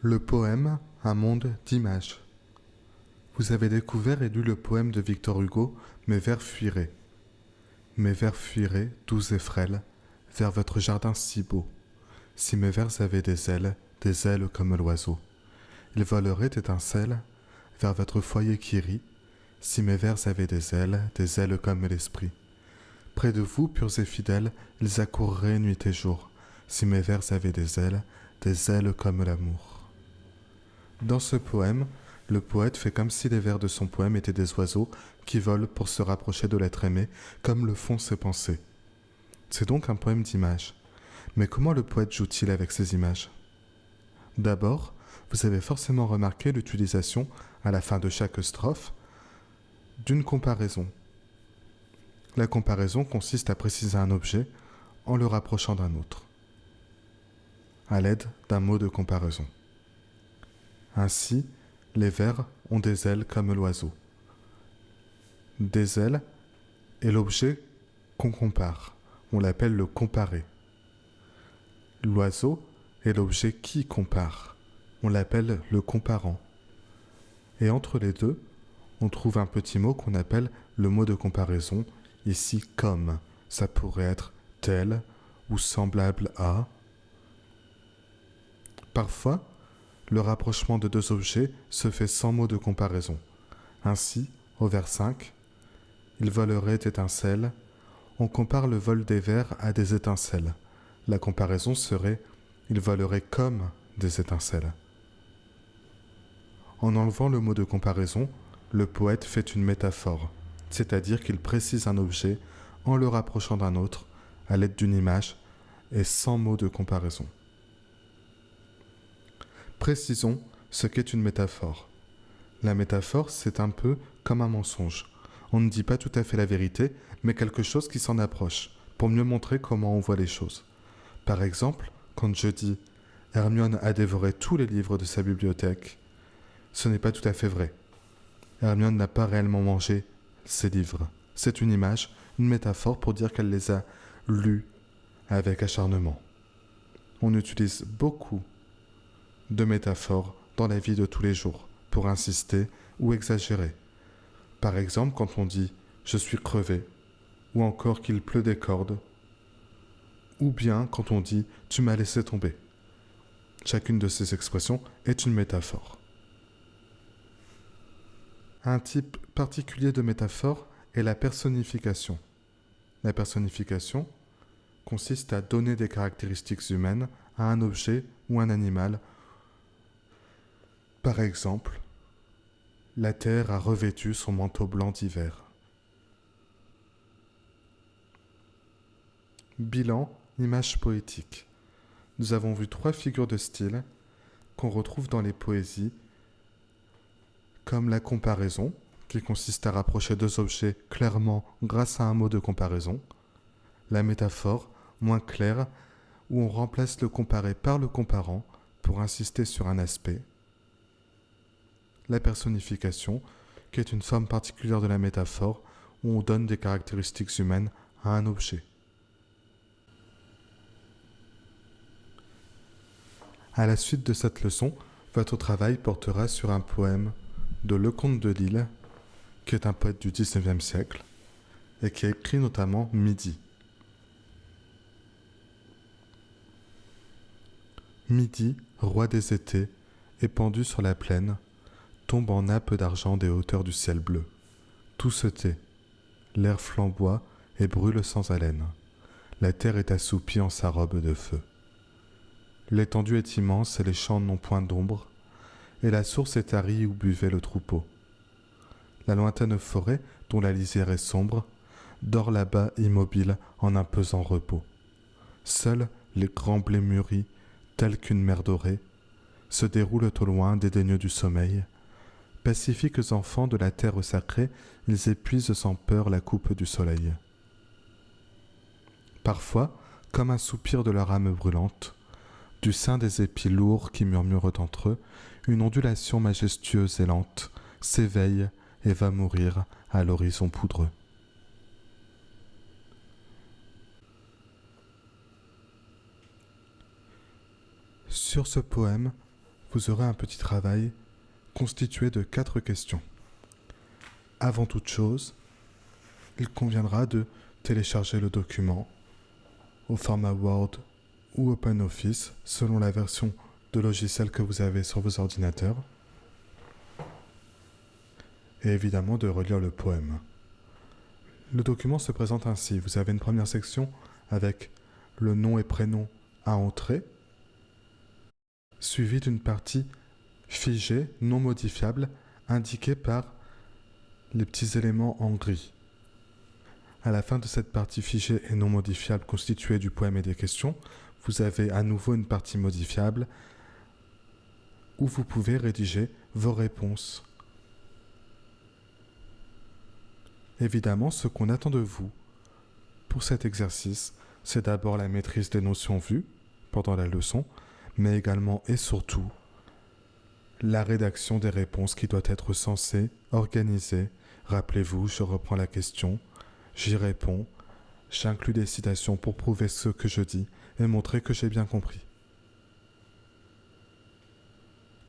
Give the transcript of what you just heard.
Le poème Un monde d'images. Vous avez découvert et lu le poème de Victor Hugo, Mes vers fuiraient. Mes vers fuiraient, doux et frêles, vers votre jardin si beau. Si mes vers avaient des ailes comme l'oiseau. Ils voleraient étincelles vers votre foyer qui rit. Si mes vers avaient des ailes comme l'esprit. Près de vous, purs et fidèles, ils accourraient nuit et jour. Si mes vers avaient des ailes comme l'amour. Dans ce poème, le poète fait comme si les vers de son poème étaient des oiseaux qui volent pour se rapprocher de l'être aimé, comme le font ses pensées. C'est donc un poème d'images. Mais comment le poète joue-t-il avec ces images ? D'abord, vous avez forcément remarqué l'utilisation, à la fin de chaque strophe, d'une comparaison. La comparaison consiste à préciser un objet en le rapprochant d'un autre, à l'aide d'un mot de comparaison. Ainsi, les vers ont des ailes comme l'oiseau. Des ailes est l'objet qu'on compare. On l'appelle le comparé. L'oiseau est l'objet qui compare. On l'appelle le comparant. Et entre les deux, on trouve un petit mot qu'on appelle le mot de comparaison, ici comme. Ça pourrait être tel ou semblable à. Parfois, le rapprochement de deux objets se fait sans mot de comparaison. Ainsi, au vers 5, il volerait étincelles. On compare le vol des vers à des étincelles. La comparaison serait il volerait comme des étincelles. En enlevant le mot de comparaison, le poète fait une métaphore, c'est-à-dire qu'il précise un objet en le rapprochant d'un autre à l'aide d'une image et sans mot de comparaison. Précisons ce qu'est une métaphore. La métaphore, c'est un peu comme un mensonge. On ne dit pas tout à fait la vérité, mais quelque chose qui s'en approche, pour mieux montrer comment on voit les choses. Par exemple, quand je dis « Hermione a dévoré tous les livres de sa bibliothèque », ce n'est pas tout à fait vrai. Hermione n'a pas réellement mangé ses livres. C'est une image, une métaphore pour dire qu'elle les a lus avec acharnement. On utilise beaucoup de métaphores dans la vie de tous les jours pour insister ou exagérer. Par exemple, quand on dit « je suis crevé » ou encore qu'il pleut des cordes, ou bien quand on dit « tu m'as laissé tomber ». Chacune de ces expressions est une métaphore. Un type particulier de métaphore est la personnification. La personnification consiste à donner des caractéristiques humaines à un objet ou un animal. Par exemple, la terre a revêtu son manteau blanc d'hiver. Bilan, image poétique. Nous avons vu 3 figures de style qu'on retrouve dans les poésies, comme la comparaison, qui consiste à rapprocher 2 objets clairement grâce à un mot de comparaison, la métaphore, moins claire, où on remplace le comparé par le comparant pour insister sur un aspect, la personnification, qui est une forme particulière de la métaphore, où on donne des caractéristiques humaines à un objet. À la suite de cette leçon, votre travail portera sur un poème de Lecomte de Lisle, qui est un poète du XIXe siècle, et qui a écrit notamment Midi. Midi, roi des étés, épandu sur la plaine, tombe en nappe d'argent des hauteurs du ciel bleu. Tout se tait, l'air flamboie et brûle sans haleine. La terre est assoupie en sa robe de feu. L'étendue est immense et les champs n'ont point d'ombre, et la source est tarie où buvait le troupeau. La lointaine forêt, dont la lisière est sombre, dort là-bas immobile en un pesant repos. Seuls les grands blés mûris, tels qu'une mer dorée, se déroulent au loin dédaigneux du sommeil. Pacifiques enfants de la terre sacrée, ils épuisent sans peur la coupe du soleil. Parfois, comme un soupir de leur âme brûlante, du sein des épis lourds qui murmurent entre eux, une ondulation majestueuse et lente s'éveille et va mourir à l'horizon poudreux. Sur ce poème, vous aurez un petit travail constitué de 4 questions. Avant toute chose, il conviendra de télécharger le document au format Word ou OpenOffice selon la version de logiciel que vous avez sur vos ordinateurs et évidemment de relire le poème. Le document se présente ainsi. Vous avez une première section avec le nom et prénom à entrer, suivi d'une partie figée, non modifiable, indiquée par les petits éléments en gris. À la fin de cette partie figée et non modifiable constituée du poème et des questions, vous avez à nouveau une partie modifiable où vous pouvez rédiger vos réponses. Évidemment, ce qu'on attend de vous pour cet exercice, c'est d'abord la maîtrise des notions vues pendant la leçon, mais également et surtout la rédaction des réponses qui doit être censée, organisée. Rappelez-vous, je reprends la question, j'y réponds, j'inclus des citations pour prouver ce que je dis et montrer que j'ai bien compris.